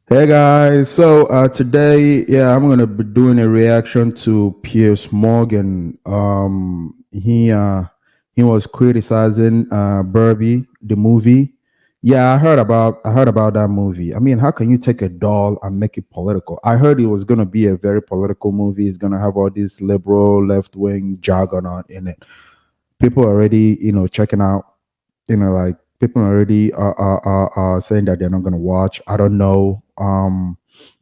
Hey guys, so today, yeah, I'm gonna be doing a reaction to Piers Morgan. He was criticizing Barbie, the movie. Yeah, I heard about that movie. I mean, how can you take a doll and make it political? I heard it was gonna be a very political movie. It's gonna have all this liberal left wing jargon in it. People already, checking out. Like people already are saying that they're not gonna watch. I don't know.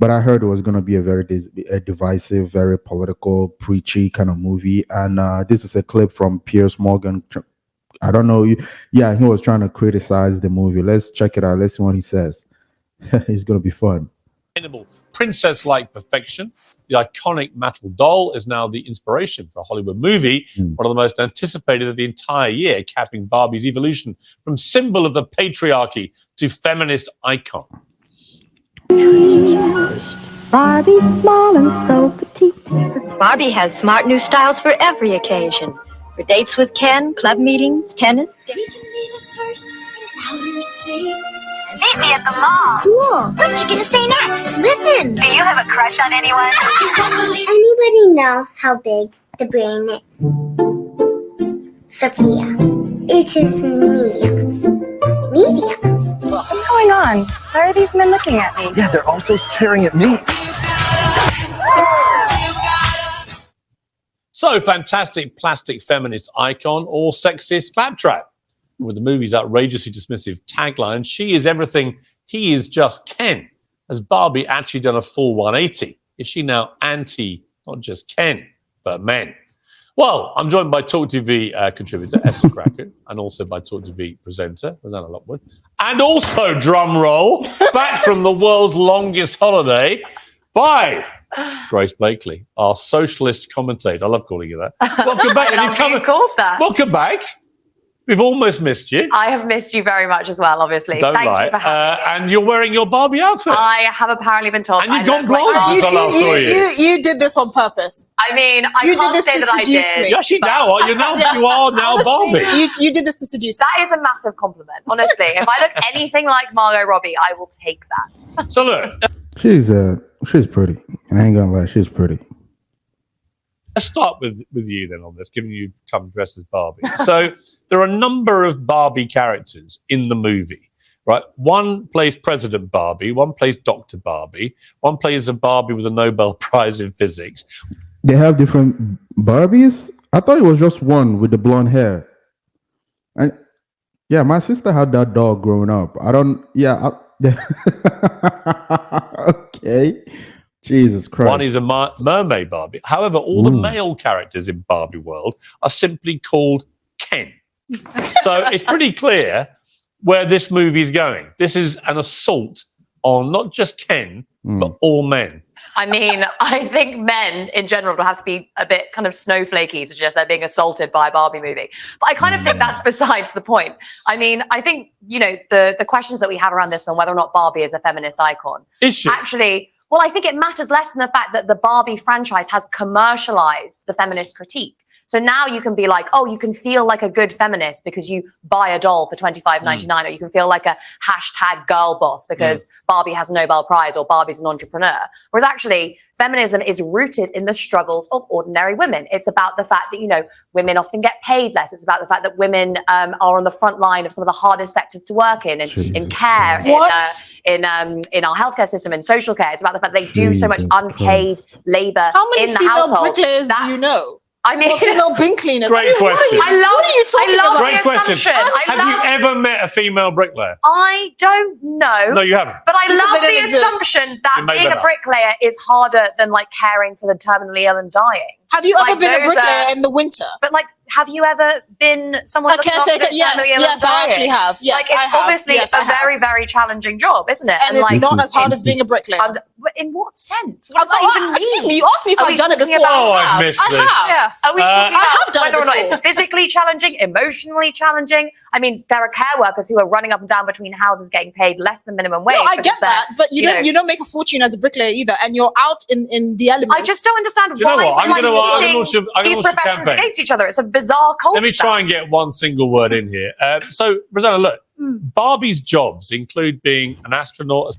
But I heard it was going to be a very a divisive, very political, preachy kind of movie. And this is a clip from Piers Morgan. I don't know. Yeah, he was trying to criticize the movie. Let's check it out. Let's see what he says. It's going to be fun. Princess-like perfection. The iconic metal doll is now the inspiration for a Hollywood movie, one of the most anticipated of the entire year, capping Barbie's evolution from symbol of the patriarchy to feminist icon. Barbie, small and so petite. Barbie has smart new styles for every occasion. For dates with Ken, club meetings, tennis. We can leave it first in outer space. Meet me at the mall. Cool. What you gonna say next? Listen. Do you have a crush on anyone? Anybody know how big the brain is? Sophia. It is medium. Medium. What's going on? Why are these men looking at me? Yeah, they're also staring at me. So, fantastic plastic feminist icon or sexist claptrap. With the movie's outrageously dismissive tagline, she is everything, he is just Ken. Has Barbie actually done a full 180? Is she now anti, not just Ken, but men? Well, I'm joined by Talk TV contributor Esther Cracker, and also by Talk TV presenter Rosanna Lockwood, and also, drum roll, back from the world's longest holiday, by Grace Blakely, our socialist commentator. I love calling you that. Welcome back. I love you called that. Welcome back. We've almost missed you. I have missed you very much as well, obviously. Don't Thank lie. you for having me. And you're wearing your Barbie outfit. I have apparently been told. And you've gone blonde since I last saw you. You did this on purpose. I mean, I You did can't this say to that I seduce did. me. You actually now are. You are now Honestly, Barbie. You did this to seduce me. That is a massive compliment. Honestly, if I look anything like Margot Robbie, I will take that. So look, She's pretty. I ain't gonna lie, she's pretty. let's start with you then on this, given you come dressed as Barbie. So there are a number of Barbie characters in the movie, right? One plays President Barbie, one plays Dr. Barbie, one plays a Barbie with a Nobel Prize in physics. They have different Barbies. I thought it was just one with the blonde hair. And yeah, my sister had that dog growing up. I don't. Yeah. Okay. Jesus Christ. One is a mermaid Barbie. However, all the male characters in Barbie world are simply called Ken. So it's pretty clear where this movie is going. This is an assault on not just Ken, but all men. I mean, I think men in general will have to be a bit kind of snowflakey to suggest they're being assaulted by a Barbie movie. But I kind of think that's besides the point. I mean, I think, the questions that we have around this film, whether or not Barbie is a feminist icon. Is she? Actually, well, I think it matters less than the fact that the Barbie franchise has commercialized the feminist critique. So now you can be like, oh, you can feel like a good feminist because you buy a doll for $25.99, or you can feel like a hashtag girl boss because Barbie has a Nobel Prize or Barbie's an entrepreneur. Whereas actually, feminism is rooted in the struggles of ordinary women. It's about the fact that, women often get paid less. It's about the fact that women are on the front line of some of the hardest sectors to work in care, in our healthcare system, in social care. It's about the fact they do so much unpaid labor in the household. How many female bricklayers do you know? I mean, female bin cleaners. Great question. What are you talking about? Great question. Have you ever met a female bricklayer? I don't know. No, you haven't. But I love the assumption that being a bricklayer is harder than caring for the terminally ill and dying. Have you ever been a bricklayer in the winter? But have you ever been someone a caretaker? Yes, I actually have. Yes, I have. Obviously, it's a very, very challenging job, isn't it? And it's not as hard as being a bricklayer. In what sense? What does that even mean? Excuse me, you asked me if I've done it before. Oh, I've missed this. Yeah. Are we talking about whether or not it's before. physically challenging, emotionally challenging? I mean, there are care workers who are running up and down between houses getting paid less than minimum wage. No, I get that, but you don't make a fortune as a bricklayer either, and you're out in the elements. I just don't understand Do you know why what? I'm we're gonna these professions campaign against each other. It's a bizarre culture. Let me try and get one single word in here. So, Rosanna, look, Barbie's jobs include being an astronaut,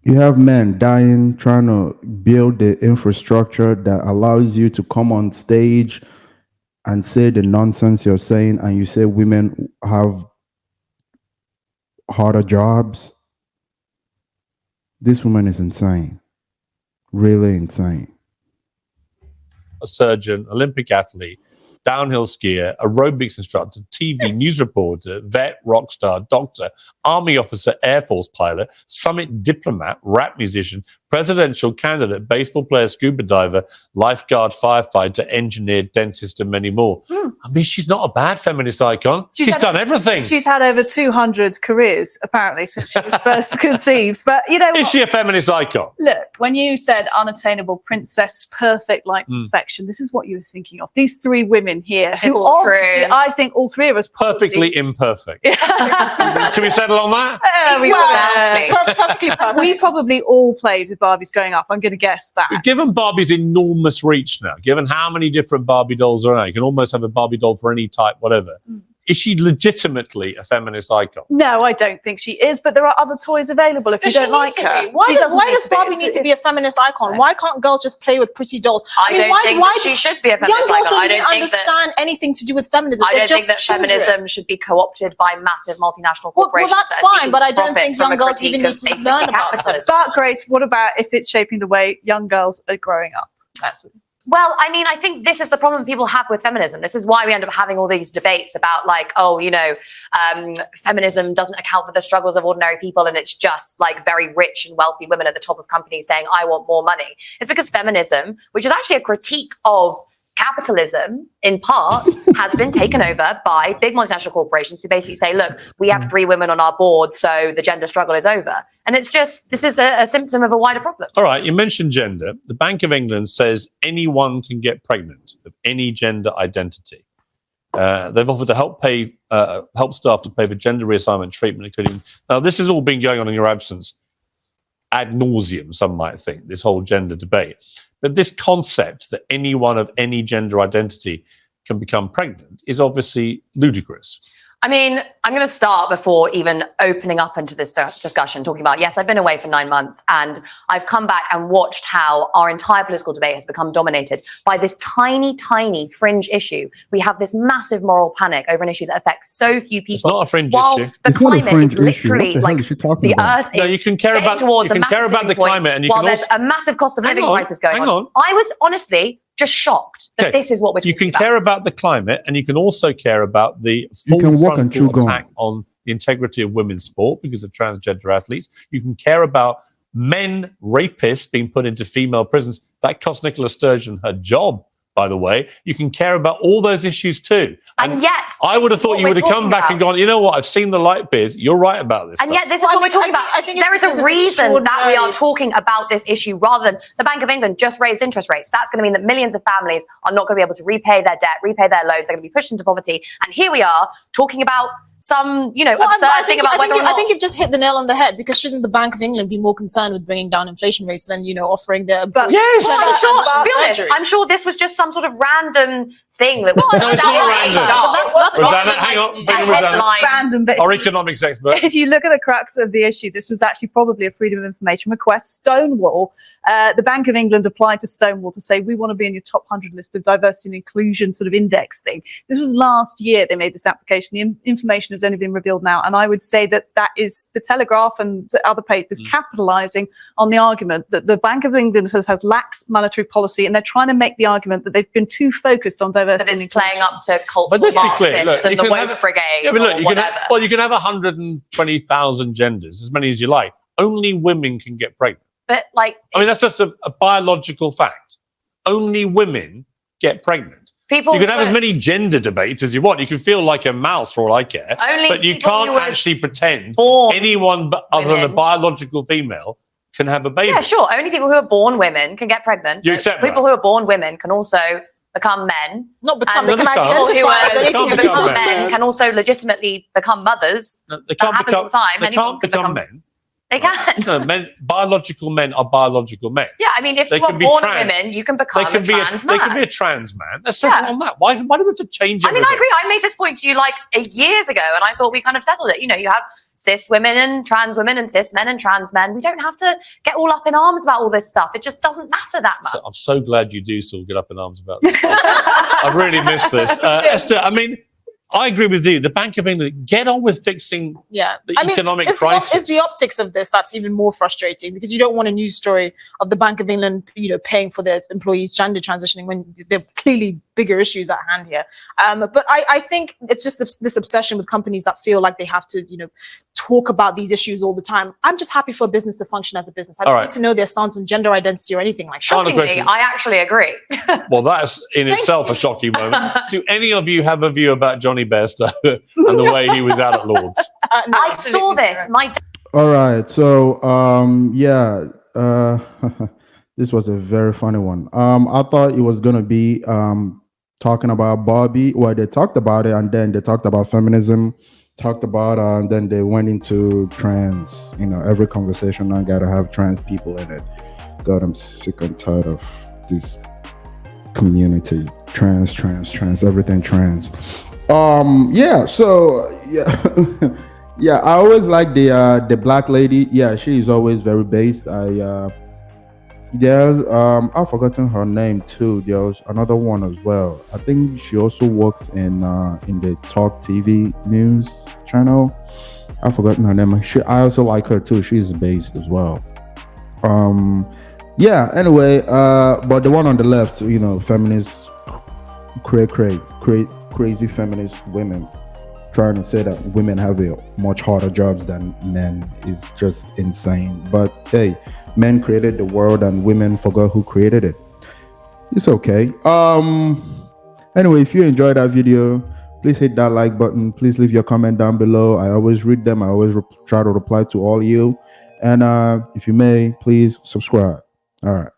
You have men dying trying to build the infrastructure that allows you to come on stage and say the nonsense you're saying, and you say women have harder jobs. This woman is insane. Really insane. A surgeon, Olympic athlete, downhill skier, aerobics instructor, TV news reporter, vet, rock star, doctor, army officer, Air Force pilot, summit diplomat, rap musician, presidential candidate, baseball player, scuba diver, lifeguard, firefighter, engineer, dentist, and many more. I mean, she's not a bad feminist icon. She's done everything. She's had over 200 careers, apparently, since she was first conceived. But, you know, Is she a feminist icon? look, when you said unattainable princess, perfect like perfection, this is what you were thinking of. These three women here, who It's obviously, true. I think all three of us probably, Perfectly imperfect. Can we settle on that? Perfectly perfect. we probably all played with Barbies growing up. I'm going to guess that. Given Barbie's enormous reach now, given how many different Barbie dolls are out, you can almost have a Barbie doll for any type, whatever. Is she legitimately a feminist icon? No, I don't think she is, but there are other toys available if you don't like her. Why She does, doesn't why need does to be. Barbie It's- need to be a feminist icon? Why can't girls just play with pretty dolls? I don't think that she should be a feminist Young girls icon. don't I even don't think that- understand anything to do with feminism. I They're don't think just that children. feminism should be co-opted by massive multinational Well, corporations. that's that are fine, seeking but I to don't profit think from young a girls critique even of need to basic learn about capitalism. But Grace, what about if it's shaping the way young girls are growing up? That's Well, I mean, I think this is the problem people have with feminism. This is why we end up having all these debates about, like, oh, you know, feminism doesn't account for the struggles of ordinary people, and it's just like very rich and wealthy women at the top of companies saying, I want more money. It's because feminism, which is actually a critique of capitalism in part, has been taken over by big multinational corporations who basically say, look, we have 3 women on our board, so the gender struggle is over. And it's just, this is a symptom of a wider problem. All right, you mentioned gender. The Bank of England says anyone can get pregnant of any gender identity. They've offered to help staff to pay for gender reassignment treatment, including. Now, this has all been going on in your absence ad nauseum, some might think, this whole gender debate. But this concept that anyone of any gender identity can become pregnant is obviously ludicrous. I mean, I'm going to start before even opening up into this discussion, talking about, yes, I've been away for 9 months and I've come back and watched how our entire political debate has become dominated by this tiny, tiny fringe issue. We have this massive moral panic over an issue that affects so few people. It's not a fringe while issue. the It's not a climate fringe is literally issue. What the hell like is she talking the about? earth No, is you can care getting about- towards you a can care massive about the tipping point climate and you while can there's also- a massive cost of Hang living on, crisis going hang on. I was honestly just shocked that Okay, this is what we're talking You can about. care about the climate and you can also care about the You full can walk and chew frontal gum. attack on the integrity of women's sport because of transgender athletes. You can care about men rapists being put into female prisons. That cost Nicola Sturgeon her job, by the way. You can care about all those issues too. And yet, I would have this is thought what you we're would have come talking back about. and gone, you know what, I've seen the light beers. You're right about this And stuff. yet, this is Well, what I we're talking think- about. I think it's There is a because it's reason that we are extraordinary. talking about this issue rather than the Bank of England just raised interest rates. That's going to mean that millions of families are not going to be able to repay their debt, repay their loans. They're going to be pushed into poverty. And here we are talking about some, you know, Well, absurd thing about whether or I not. think you've just hit the nail on the head, because shouldn't the Bank of England be more concerned with bringing down inflation rates than, you know, offering their Yes. Well, I'm sure, to be honest, surgery? I'm sure this was just some sort of random thing that was. No, it's not random. But that's Rosanna, not- hang on. a Bring Rosanna. headline. random, but Our economics expert. if you look at the crux of the issue, this was actually probably a freedom of information request. Stonewall, the Bank of England applied to Stonewall to say, we want to be in your top 100 list of diversity and inclusion sort of index thing. This was last year they made this application. The information has only been revealed now. And I would say that that is the Telegraph and other papers capitalising on the argument that the Bank of England has lax monetary policy, and they're trying to make the argument that they've been too focused on diversity That and it's inclusion. playing up to cultural But let's be clear. Marxists Look, and you the can woke have- brigade Yeah, but look, or you can whatever. you can have 120,000 genders, as many as you like. Only women can get pregnant. But like, I mean, that's just a biological fact. Only women get pregnant. people You can have who as were- many gender debates as you want. You can feel like a mouse for all I care. Only But you people can't who were actually pretend born anyone but other than a women. biological female can have a baby. Yeah, sure. Only people who are born women can get pregnant. You but accept people that? who are born women can also become men. Not become, And they can become. People who identify are as anything Can't they become become. men. men can also legitimately become mothers. No, they That can't happens all become. the time. They Anyone can't can become become- men. They can. No, men. Biological men are biological men. Yeah, I mean, if They you are can be born trans. women, you can become They can a be trans they man. can be a trans man. Let's settle Yeah. on that. Why do we have to change I mean, everything? I agree. I made this point to you like years ago, and I thought we kind of settled it. You know, you have cis women and trans women and cis men and trans men. We don't have to get all up in arms about all this stuff. It just doesn't matter that much. I'm so glad you do still get up in arms about this. I really missed this. Esther, I mean, I agree with you. The Bank of England, get on with fixing the economic crisis. It's the optics of this that's even more frustrating, because you don't want a news story of the Bank of England, paying for their employees gender transitioning when there are clearly bigger issues at hand here. But I think it's just this obsession with companies that feel like they have to, talk about these issues all the time. I'm just happy for a business to function as a business. I don't need to know their stance on gender identity or anything like that. Shockingly, I actually agree. Well, that's in itself a shocking moment. Do any of you have a view about Johnny Bairstow and the way he was out at Lord's? No, I saw this. All right. So, this was a very funny one. I thought it was going to be talking about Barbie. Well, they talked about it, and then they talked about feminism, talked about, and then they went into trans. Every conversation I got to have trans people in it. God, I'm sick and tired of this community. Trans, everything trans. Yeah, I always like the black lady. Yeah, she is always very based. I've forgotten her name too. There's another one as well. I think she also works in the Talk TV news channel. I've forgotten her name. I also like her too. She's based as well. Anyway, but the one on the left, feminist, crazy feminist women trying to say that women have a much harder jobs than men is just insane. But hey, men created the world and women forgot who created it. It's okay. Anyway, if you enjoyed that video, please hit that like button. Please leave your comment down below. I always read them. I always try to reply to all you. And if you may, please subscribe. All right.